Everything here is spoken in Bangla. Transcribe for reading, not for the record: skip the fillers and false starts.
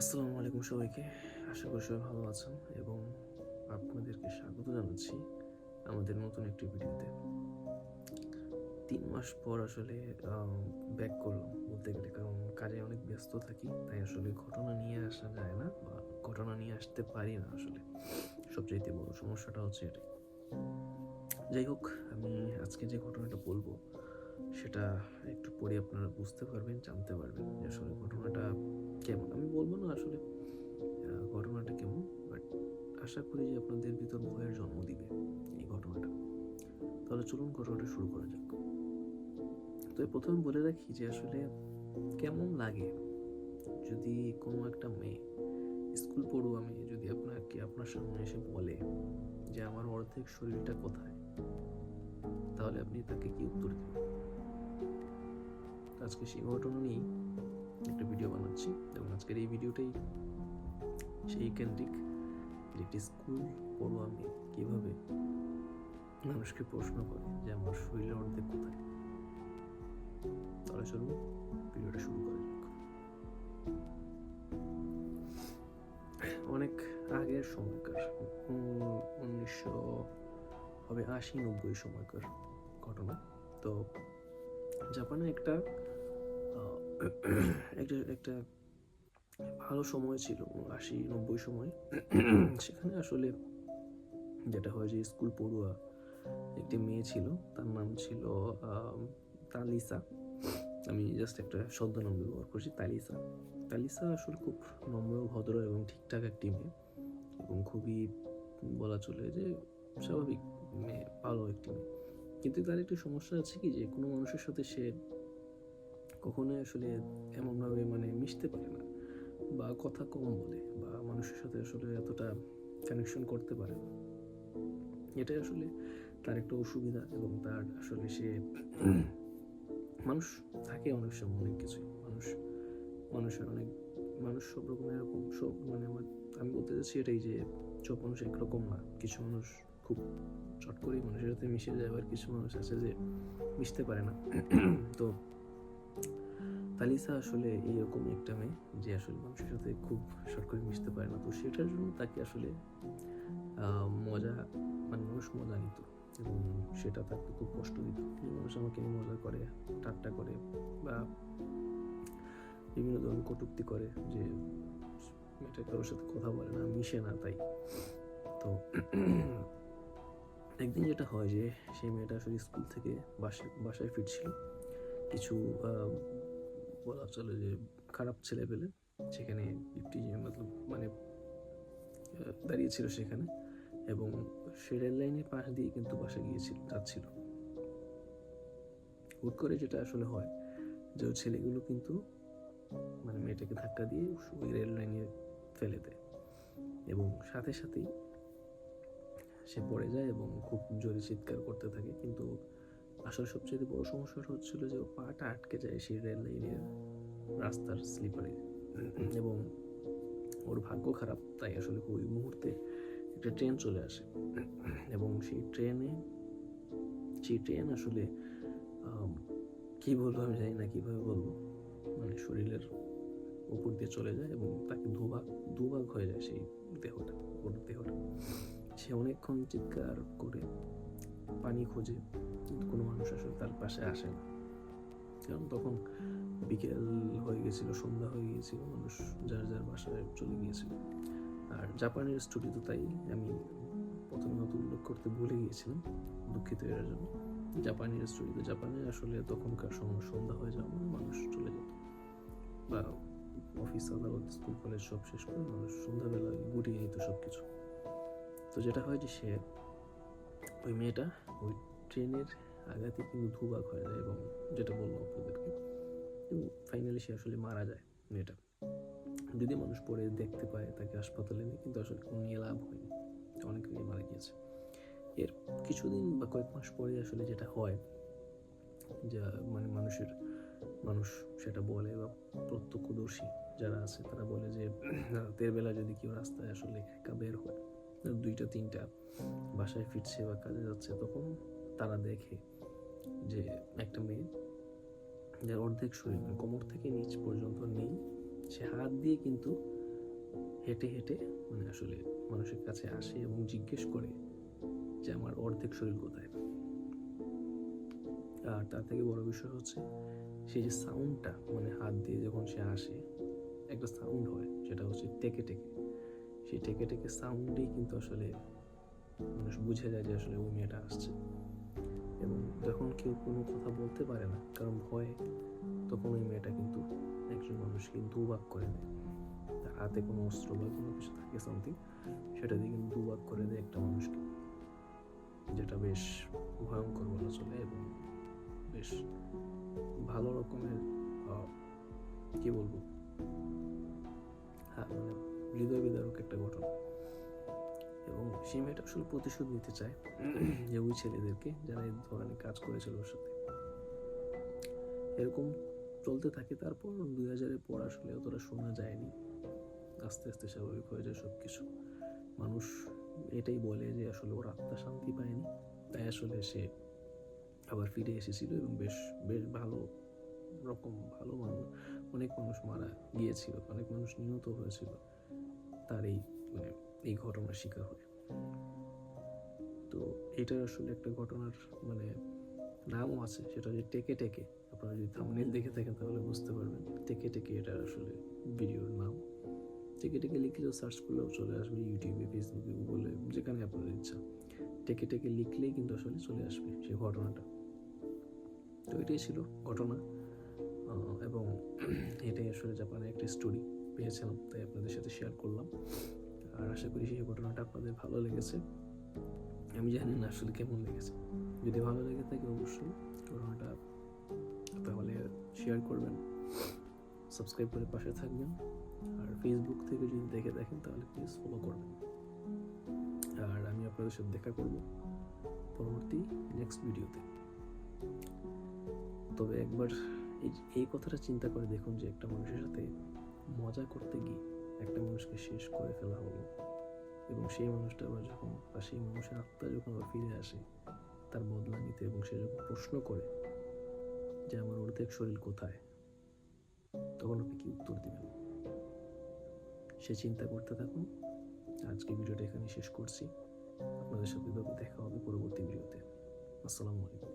আসসালামু আলাইকুম সবাইকে। আশা করি সবাই ভালো আছেন এবং আপনাদেরকে স্বাগত জানাচ্ছি আমাদের নতুন একটি ভিডিওতে। ৩ মাস পর আসলে ব্যাক করলাম বলতে গেলে, কারণ কাজে অনেক ব্যস্ত থাকি, তাই আসলে ঘটনা নিয়ে আসা যায় না বা ঘটনা নিয়ে আসতে পারি না আসলে। সবচাইতে বড় সমস্যাটা হচ্ছে এটাই। যাই হোক, আমি আজকে যে ঘটনাটা বলবো সেটা একটু পরে আপনারা বুঝতে পারবেন, জানতে পারবেন যে আসলে ঘটনাটা কেমন। আমি বলবো না আসলে ঘটনাটা কেমন, বাট আশা করি যে আপনাদের ভিতর ভয়ের জন্ম দিবে এই ঘটনাটা। তাহলে চলুন ঘটনাটা শুরু করা যাক। তো প্রথমে বলে রাখি যে আসলে কেমন লাগে যদি কোনো একটা মেয়ে, স্কুল পড়ুয়া মেয়ে, যদি আপনার সামনে এসে বলে যে আমার অর্ধেক শরীরটা কোথায়, তাহলে আপনি তাকে কি উত্তর দেবেন? আজকে সেই ঘটনা নিয়েই একটা ভিডিও বানাচ্ছি এবং আজকের এই ভিডিওটাই সেই কেন্দ্রিক, যে একটি স্কুল পড়ুয়া মেয়ে কিভাবে মানুষকে প্রশ্ন করে যে আমার শরীরের অর্ধেক কোথায়। তাহলে চলুন ভিডিওটা শুরু করা যাক। অনেক আগের সময়কার 1980-90 সময়কার ঘটনা। তো জাপানে একটা একটা একটা ভালো সময় ছিল 80-90 সময়। সেখানে আসলে যেটা হয় যে স্কুল পড়ুয়া একটি মেয়ে ছিল, তার নাম ছিল তালিসা। আমি জাস্ট একটা ছদ্মনাম ব্যবহার করছি, তালিসা। তালিসা আসলে খুব নম্র, ভদ্র এবং ঠিকঠাক একটি মেয়ে এবং খুবই বলা চলে যে স্বাভাবিক মেয়ে, ভালো একটি মেয়ে। কিন্তু তার একটি সমস্যা আছে কি, যে কোনো মানুষের সাথে সে কখনোই আসলে এমনভাবে মিশতে পারে না, বা কথা কম বলে, বা মানুষের সাথে আসলে এতটা কানেকশন করতে পারে না। এটাই আসলে তার একটা অসুবিধা। এবং তার আসলে সে মানুষ থাকে অনেক সময় অনেক কিছুই, মানুষের অনেক মানুষ সব রকম এরকম সব আমি বলতে চাচ্ছি এটাই যে সব মানুষ একরকম না। কিছু মানুষ খুব চট করেই মানুষের সাথে মিশে যায়, আবার কিছু মানুষ আছে যে মিশতে পারে না। তো তালিসা আসলে এইরকম একটা মেয়ে যে আসলে মানুষের সাথে খুব শর্ট করে মিশতে পারে না। তো সেটার জন্য তাকে আসলে মজা মানুষ মজা নিত এবং সেটা তাকে খুব কষ্ট দিত যে মানুষ আমাকে মজা করে, ঠাট্টা করে, বা বিভিন্ন ধরনের কটূক্তি করে যে মেয়েটা কারোর সাথে কথা বলে না, মিশে না। তাই তো একদিন যেটা হয় যে সেই মেয়েটা আসলে স্কুল থেকে বাসায় ফিরছিল। কিছু বলা চলে যে খারাপ ছেলে পেলে সেখানে দাঁড়িয়েছিল সেখানে, এবং সে রেল লাইনের পাশ দিয়ে কিন্তু বাসা যাচ্ছিল। হুট করে যেটা আসলে হয় যে ওই ছেলেগুলো কিন্তু মেয়েটাকে ধাক্কা দিয়ে ওই রেল লাইনে ফেলে দেয় এবং সাথে সাথেই সে পড়ে যায় এবং খুব জোরে চিৎকার করতে থাকে। কিন্তু আসলে সবচেয়ে বড় সমস্যাটা হচ্ছিল যে ওর পাটা আটকে যায় সেই রেল লাইনের রাস্তার স্লিপারে, এবং ওর ভাগ্য খারাপ, তাই আসলে ওই মুহূর্তে একটা ট্রেন চলে আসে এবং সেই ট্রেন আসলে কি বলবো আমি জানি না, কিভাবে বলবো, শরীরের উপর দিয়ে চলে যায় এবং তাকে দুভাগ হয়ে যায় সেই দেহটা। সে অনেকক্ষণ চিৎকার করে পানি খোঁজে, কিন্তু কোনো মানুষ আসলে তার পাশে আসে না, কারণ তখন বিকেল হয়ে গেছিল, সন্ধ্যা হয়ে গিয়েছিল, মানুষ যার যার বাসায় চলে গিয়েছিল। আর জাপানের স্টুডিও, তো তাই আমি প্রথমে উল্লেখ করতে ভুলে গিয়েছিলাম, দুঃখিত এর জন্য। জাপানের স্টুডিও, জাপানে আসলে তখনকার সময় সন্ধ্যা হয়ে যাওয়া মানুষ চলে যেত, বা অফিস আদালত স্কুল কলেজ সব শেষ করে মানুষ সন্ধ্যাবেলায় গুটিয়ে নিত সব কিছু। তো যেটা হয় যে ওই মেয়েটা ওই ট্রেনের আঘাতে কিন্তু দুভাগ হয়ে যায়, এবং যেটা বললাম আপনাদেরকে, এবং ফাইনালি সে আসলে মারা যায় মেয়েটা। যদি মানুষ পরে দেখতে পায় তাকে হাসপাতালে নিয়ে, কিন্তু আসলে কোনো নিয়ে লাভ হয়নি, অনেক মেয়ে মারা গিয়েছে। এর কিছুদিন বা কয়েক মাস পরে আসলে যেটা হয়, যা মানুষ সেটা বলে, বা প্রত্যক্ষদর্শী যারা আছে তারা বলে যে রাতের বেলা যদি কেউ রাস্তায় আসলে একা বের হয়, 2-3টা বাসায় ফিরছে বা কাজে যাচ্ছে, তখন তারা দেখে যে একটা মেয়ে যার অর্ধেক শরীর কোমর থেকে নিচ পর্যন্ত নেই, সে হাত দিয়ে কিন্তু হেঁটে হেঁটে মানে আসলে মানুষের কাছে আসে এবং জিজ্ঞেস করে যে আমার অর্ধেক শরীর কোথায়। আর তার থেকে বড় বিষয় হচ্ছে সেই যে সাউন্ডটা, মানে হাত দিয়ে যখন সে আসে একটা সাউন্ড হয়, সেটা হচ্ছে টেকে টেকে। সেই টেকে টেকে সাউন্ডেই কিন্তু আসলে মানুষ বুঝে যায় যে আসলে ওই মেয়েটা আসছে। এবং যখন কেউ কোনো কথা বলতে পারে না কারণ ভয়ে, তখন ওই মেয়েটা কিন্তু একজন মানুষকে দুভাগ করে দেয়। তার হাতে কোনো অস্ত্র বা কোনো কিছু থাকে সামথিং, সেটা দিয়ে কিন্তু দুভাগ করে দেয় একটা মানুষকে, যেটা বেশ ভয়ঙ্কর বলা চলে এবং বেশ ভালো রকমের কি বলবো, হ্যাঁ মানে হৃদয় বিদারক একটা ঘটনা। এবং সেই মেয়েটা আসলে প্রতিশোধ নিতে চায় যে ওই ছেলেদেরকে যারা এই ধরনের কাজ করেছিল ওর সাথে। এরকম চলতে থাকে। তারপর 2000-এর পর আসলে অতটা শোনা যায়নি, আস্তে আস্তে স্বাভাবিক হয়ে যায় সব কিছু। মানুষ এটাই বলে যে আসলে ওর আত্মা শান্তি পায়নি, তাই আসলে সে আবার ফিরে এসেছিল এবং বেশ বেশ ভালো মানুষ, অনেক মানুষ মারা গিয়েছিল, অনেক মানুষ নিহত হয়েছিল তার এই মানে এই ঘটনার শিকার হয়ে। তো এটার আসলে একটা ঘটনার মানে নামও আছে, সেটা হচ্ছে টেকে টেকে। আপনারা যদি থাম্বনেইল দেখে থাকেন তাহলে বুঝতে পারবেন টেকে টেকে এটার আসলে ভিডিওর নাম। টেকে টেকে লিখলেও সার্চ করলেও চলে আসবে, ইউটিউবে, ফেসবুকে, গুগলে, যেখানে আপনার ইচ্ছা টেকে টেকে লিখলেই কিন্তু আসলে চলে আসবে সেই ঘটনাটা। তো এটাই ছিল ঘটনা। এবং এটাই আসলে জাপানের একটা স্টোরি পেয়েছিলাম, তাই আপনাদের সাথে শেয়ার করলাম। আর আশা করি সেই ঘটনাটা আপনাদের ভালো লেগেছে। আমি জানি না আসলে কেমন লেগেছে। যদি ভালো লেগে থাকে অবশ্যই ঘটনাটা তাহলে শেয়ার করবেন, সাবস্ক্রাইব করে পাশে থাকবেন। আর ফেসবুক থেকে যদি দেখে দেখেন তাহলে প্লিজ ফলো করবেন। আর আমি আপনাদের সাথে দেখা করব পরবর্তী নেক্সট ভিডিওতে। তবে একবার এই কথাটা চিন্তা করে দেখুন যে একটা মানুষের সাথে মজা করতে গিয়ে একটা মানুষকে শেষ করে ফেলা হলো, এবং সেই মানুষটা আবার যখন বা সেই মানুষের আত্মা যখন আবার ফিরে আসে তার বদলা নিতে, এবং সে যখন প্রশ্ন করে যে আমার অর্ধেক শরীর কোথায়, তখন আপনি কি উত্তর দিবেন? সে চিন্তা করতে থাকুন। আজকে ভিডিওটা এখানে শেষ করছি। আপনাদের সাথে দেখা হবে পরবর্তী ভিডিওতে। আসসালামু আলাইকুম।